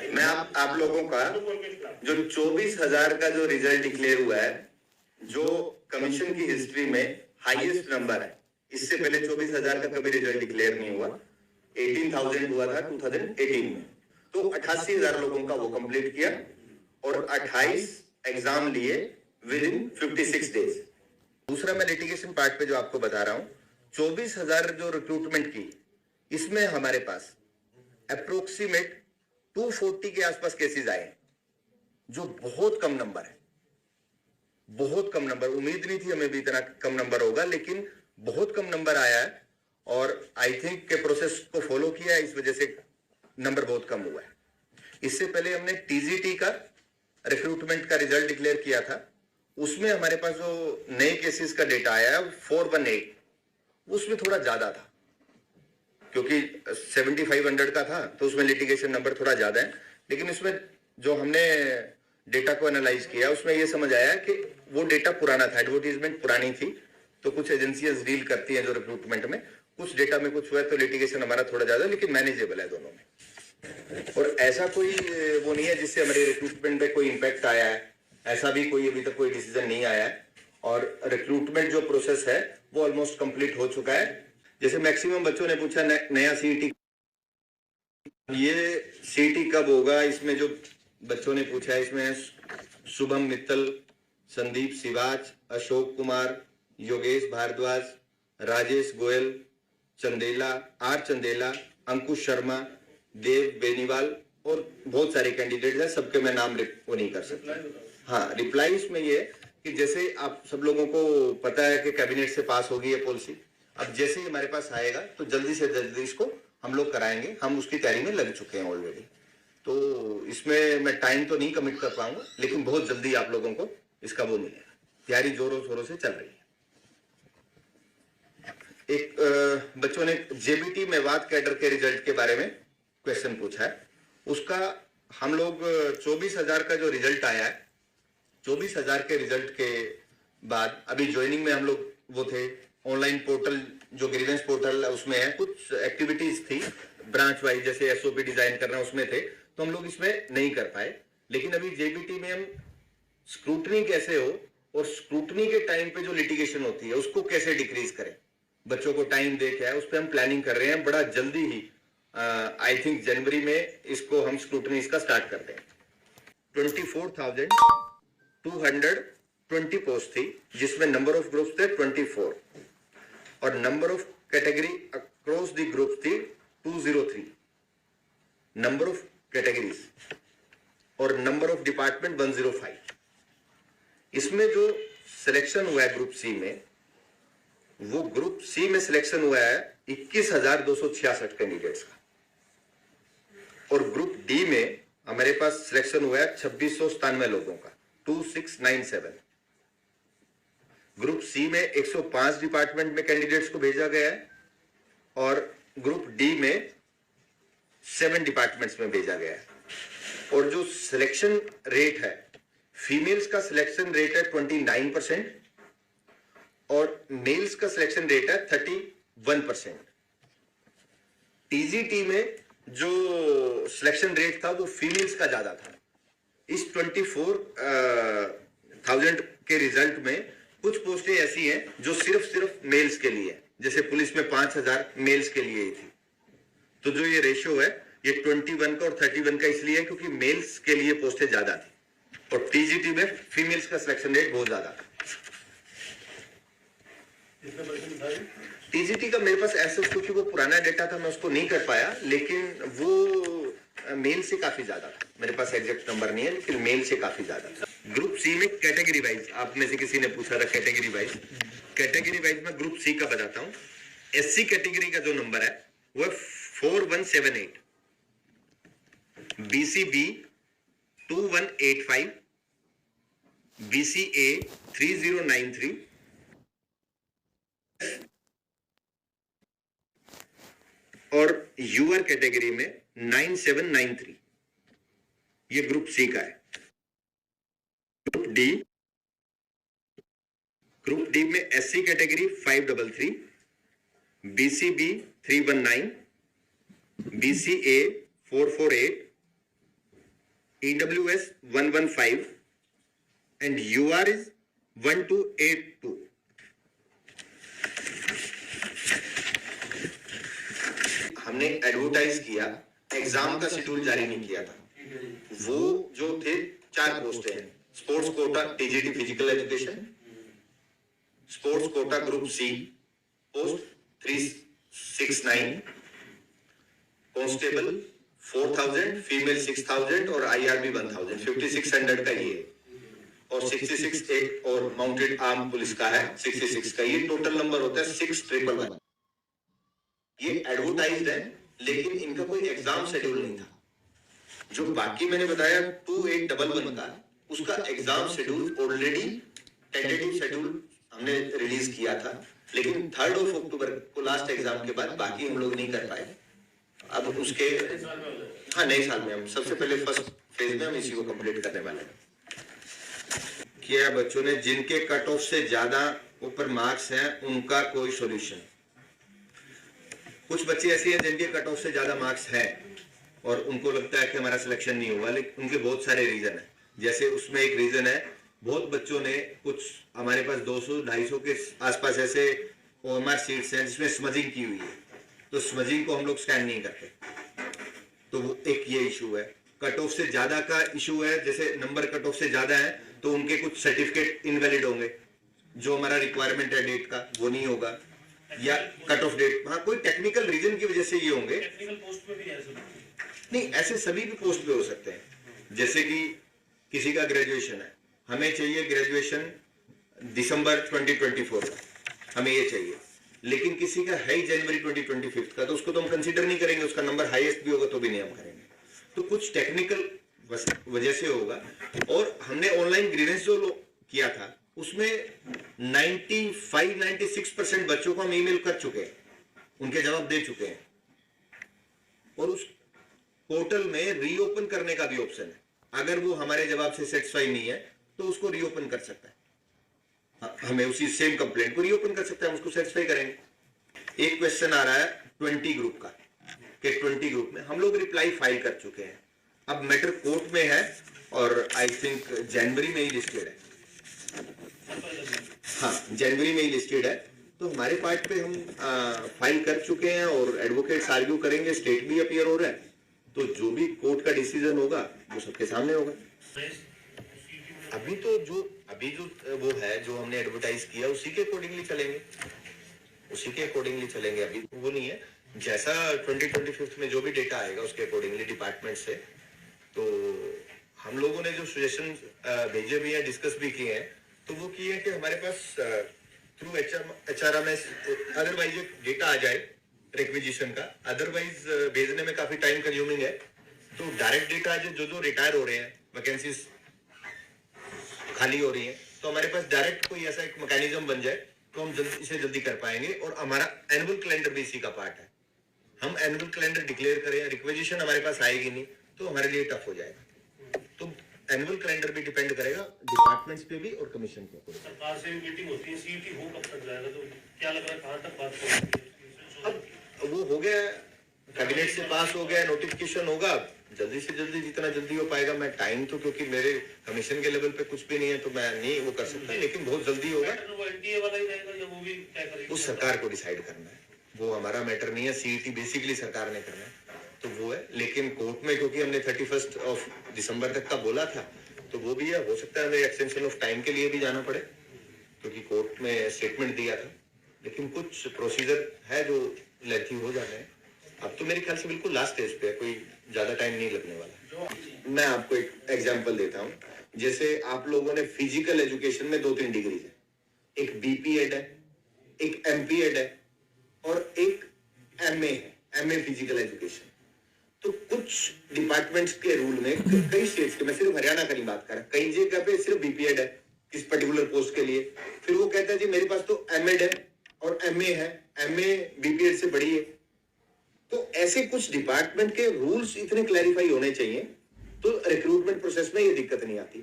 मैं आप लोगों का जो 24,000 का जो रिजल्ट डिक्लेयर हुआ है, जो कमीशन की हिस्ट्री में हाईएस्ट नंबर है। इससे पहले 24,000 का कभी रिजल्ट डिक्लेयर नहीं हुआ। 18,000 हुआ था 2018 में। तो 88,000 लोगों का वो कंप्लीट किया और 28 एग्जाम लिए विद इन 56 डेज। दूसरा मैं लिटिगेशन पार्ट पे जो आपको बता रहा हूं, 24,000 जो रिक्रूटमेंट की, इसमें हमारे पास अप्रोक्सीमेट 240 के आसपास केसेस आए, जो बहुत कम नंबर है। बहुत कम नंबर, उम्मीद नहीं थी हमें भी इतना कम नंबर होगा, लेकिन बहुत कम नंबर आया है। और आई थिंक के प्रोसेस को फॉलो किया है, इस वजह से नंबर बहुत कम हुआ है। इससे पहले हमने टीजीटी का रिक्रूटमेंट का रिजल्ट डिक्लेयर किया था, उसमें हमारे पास जो नए केसेस का डेटा आया है 418, उसमें थोड़ा ज्यादा था, क्योंकि 7500 का था तो उसमें लिटिगेशन नंबर थोड़ा ज्यादा है। लेकिन उसमें जो हमने डेटा को एनालाइज किया, उसमें यह समझ आया कि वो डेटा पुराना था, एडवर्टीजमेंट पुरानी थी। तो कुछ एजेंसियां डील करती हैं जो रिक्रूटमेंट में, कुछ डेटा में कुछ हुआ है, तो लिटिगेशन हमारा थोड़ा ज्यादा, लेकिन मैनेजेबल है दोनों में। और ऐसा कोई वो नहीं है जिससे हमारे रिक्रूटमेंट पे कोई इंपैक्ट आया है, ऐसा भी कोई अभी तक कोई डिसीजन नहीं आया है। और रिक्रूटमेंट जो प्रोसेस है वो ऑलमोस्ट कंप्लीट हो चुका है। जैसे मैक्सिमम बच्चों ने पूछा नया सीईटी, ये सीईटी कब होगा, इसमें जो बच्चों ने पूछा है, इसमें शुभम मित्तल, संदीप सिवाच, अशोक कुमार, योगेश भारद्वाज, राजेश गोयल, चंदेला, आर चंदेला, अंकुश शर्मा, देव बेनीवाल और बहुत सारे कैंडिडेट हैं। सबके मैं नाम वो नहीं कर सकता। हाँ, रिप्लाई इसमें ये कि जैसे आप सब लोगों को पता है कि कैबिनेट से पास होगी ये पॉलिसी, अब जैसे ही हमारे पास आएगा तो जल्दी से जल्दी इसको हम लोग कराएंगे। हम उसकी तैयारी में लग चुके हैं ऑलरेडी। तो इसमें मैं टाइम तो नहीं कमिट कर पाऊंगा, लेकिन बहुत जल्दी आप लोगों को इसका वो मिलेगा। तैयारी जोरों शोरों से चल रही है। एक बच्चों ने जेबीटी मेवात कैडर के रिजल्ट के बारे में क्वेश्चन पूछा है। उसका हम लोग 24,000 का जो रिजल्ट आया है, 24,000 के रिजल्ट के बाद अभी ज्वाइनिंग में हम लोग वो थे, ऑनलाइन पोर्टल जो ग्रीवेंस पोर्टल है उसमें है, कुछ एक्टिविटीज थी ब्रांच वाइज, जैसे एसओपी डिजाइन करना, उसमें थे, तो हम लोग इसमें नहीं कर पाए। लेकिन अभी जेबीटी में हम स्क्रूटनी कैसे हो और स्क्रूटनी के टाइम पे जो लिटिगेशन होती है उसको कैसे डिक्रीज करें, बच्चों को टाइम दे के है, उस पर हम प्लानिंग कर रहे हैं। बड़ा जल्दी ही आई थिंक जनवरी में इसको हम स्क्रूटनी इसका स्टार्ट करते हैं। 24,220 पोस्ट थी, जिसमें नंबर ऑफ ग्रुप्स थे 24 और number of category across the group थी 203 नंबर ऑफ कैटेगरीज और नंबर ऑफ डिपार्टमेंट 105। इसमें जो सिलेक्शन हुआ है ग्रुप सी में, वो ग्रुप सी में सिलेक्शन हुआ है 21,266 कैंडिडेट्स का, और ग्रुप डी में हमारे पास सिलेक्शन हुआ है 2697 लोगों का, 2697। ग्रुप सी में 105 डिपार्टमेंट में कैंडिडेट्स को भेजा गया है और ग्रुप डी में 7 डिपार्टमेंट्स में भेजा गया है। और जो सिलेक्शन रेट है, फीमेल्स का सिलेक्शन रेट है 29% और मेल्स का सिलेक्शन रेट है 31%। टीजीटी में जो सिलेक्शन रेट था वो फीमेल्स का ज्यादा था। इस 24,000 के रिजल्ट में कुछ पोस्टें ऐसी हैं जो सिर्फ मेल्स के लिए है, जैसे पुलिस में 5,000 मेल्स के लिए ही थी। तो जो ये रेशियो है ये 21 का और 31 का इसलिए है क्योंकि मेल्स के लिए पोस्टें ज्यादा थी और टीजीटी में फीमेल्स का सिलेक्शन रेट बहुत ज्यादा था। टीजीटी का मेरे पास ऐसा, क्योंकि वो पुराना डेटा था मैं उसको नहीं कर पाया, लेकिन वो मेल से काफी ज्यादा था। मेरे पास एग्जैक्ट नंबर नहीं है, लेकिन मेल से काफी ज्यादा था। ग्रुप सी में कैटेगरी वाइज, आप में से किसी ने पूछा था कैटेगरी वाइज में ग्रुप सी का बताता हूँ। एससी कैटेगरी का जो नंबर है वो है 4178, बीसीबी 2185, बीसीए 3093 और यूआर कैटेगरी में 9793। ये ग्रुप सी का है। ग्रुप डी में SC category 533, BCB 319, BCA 448, EWS 115 and UR is 1282. हमने एडवर्टाइज किया, एग्जाम का शेड्यूल जारी नहीं किया था। वो जो थे 4 पोस्ट हैं, sports quota TGT physical education, sports quota group C post 369, constable 4000, female 6000 और IRB 1000, 5600 का ये, और 66 एक और माउंटेड आर्म पुलिस का है 66 का। ये टोटल नंबर होता है 6111। ये एडवर्टाइज्ड है, लेकिन इनका कोई एग्जाम शेड्यूल नहीं था। जो बाकी मैंने बताया 2811 का, उसका exam schedule already tentative schedule हमने रिलीज किया था, लेकिन 3 अक्टूबर को लास्ट एग्जाम के बाद बाकी हम लोग नहीं कर पाए। अब उसके हाँ नए साल में हम सबसे पहले फर्स्ट फेज में हम इसी को कंप्लीट करने वाले हैं। क्या बच्चों ने जिनके कट ऑफ से ज्यादा ऊपर मार्क्स हैं उनका कोई सॉल्यूशन? कुछ बच्चे ऐसे हैं जिनके कट ऑफ से ज्यादा मार्क्स हैं और उनको लगता है कि हमारा सिलेक्शन नहीं होगा, लेकिन उनके बहुत सारे रीजन है। जैसे उसमें एक रीजन है, बहुत बच्चों ने कुछ हमारे पास 200-250 के आसपास ऐसे OMR सीट्स हैं जिसमें स्मजिंग की हुई है, तो स्मजिंग को हम लोग स्कैन नहीं करते, तो वो एक ये इशू है। कट ऑफ से ज्यादा का इशू है, जैसे नंबर कट ऑफ से ज्यादा है तो उनके कुछ सर्टिफिकेट इनवैलिड होंगे, जो हमारा रिक्वायरमेंट है डेट का वो नहीं होगा, या कट ऑफ डेट, हाँ कोई टेक्निकल रीजन की वजह से ये होंगे। टेक्निकल पोस्ट पे भी ऐसे नहीं, ऐसे सभी भी पोस्ट पे हो सकते हैं। जैसे कि किसी का ग्रेजुएशन है, हमें चाहिए ग्रेजुएशन दिसंबर 2024 का, हमें ये चाहिए, लेकिन किसी का है ही जनवरी 2025 का, तो उसको तो हम कंसीडर नहीं करेंगे, उसका नंबर हाईएस्ट भी होगा तो भी नहीं हम करेंगे। तो कुछ टेक्निकल वजह से होगा। और हमने ऑनलाइन ग्रीवेंस जो किया था उसमें 95-96% बच्चों को हम ईमेल कर चुके हैं, उनके जवाब दे चुके हैं, और उस पोर्टल में रीओपन करने का भी ऑप्शन है। अगर वो हमारे जवाब से सेटिस्फाई नहीं है तो उसको रीओपन कर सकता है, हमें उसी सेम कंप्लेंट को रीओपन कर सकता है, हम उसको सेटिस्फाई करेंगे। एक क्वेश्चन आ रहा है 20 ग्रुप का, कि 20 ग्रुप में हम लोग रिप्लाई फाइल कर चुके हैं, अब मैटर कोर्ट में है और आई थिंक जनवरी में ही लिस्टेड है। हाँ, जनवरी में ही लिस्टेड है, तो हमारे पार्ट पे हम फाइल कर चुके हैं और एडवोकेट्स आर्ग्यू करेंगे, स्टेट भी अपीयर हो रहा है, तो जो भी कोर्ट का डिसीजन होगा वो सबके सामने होगा। अभी जो वो है जो हमने एडवर्टाइज किया उसी के अकॉर्डिंगली चलेंगे, अभी वो नहीं है। जैसा 2025 में जो भी डेटा आएगा उसके अकॉर्डिंगली डिपार्टमेंट से, तो हम लोगों ने जो सजेशन भेजे भी हैं, डिस्कस भी किए हैं, तो वो किए हैं कि हमारे पास थ्रू HRMS अदरवाइज डेटा आ जाए रिक्विजिशन का, अदरवाइज भेजने में काफी टाइम कंज्यूमिंग है, तो डायरेक्ट डेटा आ जाए, जो रिटायर हो रहे हैं, वैकेंसीज खाली हो रही हैं, तो हमारे पास डायरेक्ट कोई ऐसा एक मैकेनिज्म बन जाए तो हम जल्दी कर पाएंगे। और हमारा एनुअल कैलेंडर भी इसी का पार्ट है, हम एनुअल कैलेंडर डिक्लेयर करें, रिक्विजिशन हमारे पास आएगी नहीं तो हमारे लिए टफ हो जाएगा। तो एनुअल कैलेंडर भी डिपेंड करेगा डिपार्टमेंट्स पे भी और कमीशन पे। सरकार से मीटिंग होती है, सीईटी हो कब तक जाएगा, तो क्या लग रहा है कहां तक बात होगी? अब वो हो गया, कैबिनेट से पास हो गया, नोटिफिकेशन होगा, जल्दी से जल्दी जितना जल्दी हो पाएगा। मैं टाइम तो क्योंकि मेरे कमीशन के लेवल पे कुछ भी नहीं है तो मैं नहीं वो कर सकता, लेकिन बहुत जल्दी होगा। एनडीए वाला ही रहेगा या वो भी क्या करेगा? उस सरकार को डिसाइड करना है, वो हमारा मैटर नहीं है। सीईटी बेसिकली सरकार ने करना है, तो वो है। लेकिन कोर्ट में क्योंकि हमने 31 दिसंबर तक का बोला था, तो वो भी है, हो सकता है हमें एक्सटेंशन ऑफ टाइम के लिए भी जाना पड़े, क्योंकि कोर्ट में स्टेटमेंट दिया था। लेकिन कुछ प्रोसीजर है जो लेंथी हो जाना है। अब तो मेरे ख्याल से बिल्कुल लास्ट स्टेज पे है, कोई ज्यादा टाइम नहीं लगने वाला। मैं आपको एक एग्जांपल देता हूँ, जैसे आप लोगों ने फिजिकल एजुकेशन में 2-3 डिग्रीज है, एक बीपीएड है, एक एमपीएड है और एक एमए है, एमए फिजिकल एजुकेशन। तो कुछ डिपार्टमेंट्स के रूल में कई स्टेट्स के, मैं सिर्फ हरियाणा का नहीं बात कर रहा, कई जगह पे सिर्फ बीपीएड है इस पर्टिकुलर पोस्ट के लिए। फिर वो कहता है जी मेरे पास तो एमएड है और एमए है, एमए बीपीएड से बड़ी है। तो ऐसे कुछ डिपार्टमेंट के रूल्स इतने क्लैरिफाई होने चाहिए, तो रिक्रूटमेंट प्रोसेस में ये दिक्कत नहीं आती।